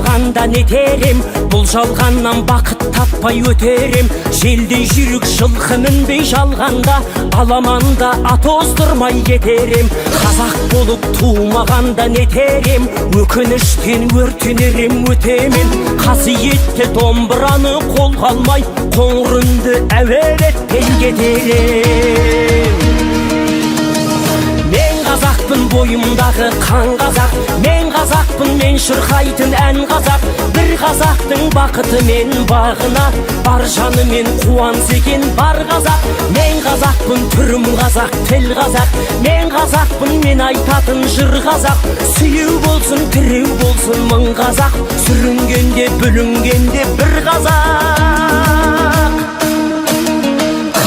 туумаганда нетерем, бул жалганнан бакыт таппай өтерем. Желдей жүрүк жылкы мінбей жалганда, аламанда ат оздурмай кетерем. Казак болуп туумаганда нетерем, өкүнүштен өртүнерем өтемен. Касиетте домбураны колго алмай, коңур үнді әуелетпей кетерем. Мен казакпын, бойымдағы қан казак, мен казакпын, мен шырқайтын ән казак. Bir казактың бақыты мен бағына, бар жаны мен қуанса екен бар казак. Мен казакпын, түрім казак, тіл казак, мен казакпын, мен айтатын жыр казак. Сүйеу болсын, тіреу болсын мың казак, сүрінгенде бүлінгенде бір казак.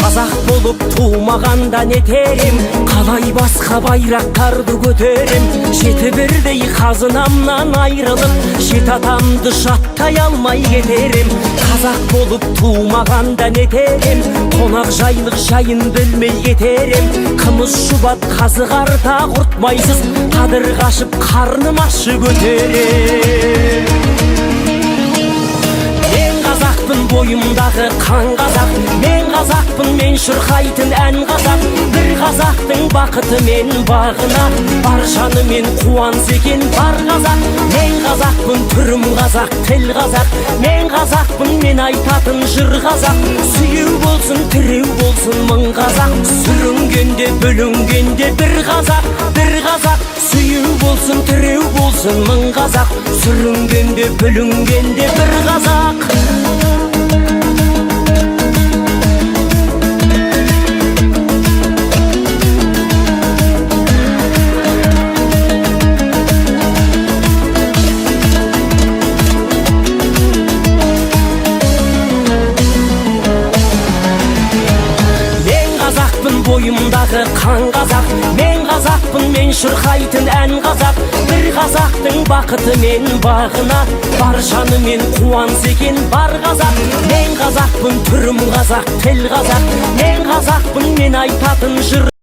Казак болып туумаганда нетерем, қалай басқа байрақтарды көтерем. Жеті бірдей қазынамнан айрылып, жет атамды жаттай алмай кетерем. Казак болып туумаганда нетерем, қонақ жайлық жайын білмей кетерем. Қымыз шубат қазығарда құртмайсыз, қадыр қашып қарным ашы көтерем. Казакпын, бойымдағы қан казак, мен казакпын, мен шырқайтын ән казак. Bir казактың бақыты мен бағына, бар жаны мен қуанса екен бар казак. Мен казакпын, түрім казак, тіл казак, мен казакпын, мен айтатын жыр казак. Сүйеу болсын, тіреу болсын мың казак, сүрінгенде бүлінгенде бір казак, бір казак. Сүйеу болсын, тіреу болсын мың казак, сүрінгенде бүлінгенде бір казак. Бойымдағы қан казак, мен казакпын, мен шырқайтын ән казак. Bir казактың бақыты мен бағына, бар жаны мен қуанса екен бар казак. Мен казакпын, түрім казак, тіл казак, мен казакпын, мен айтатын жыр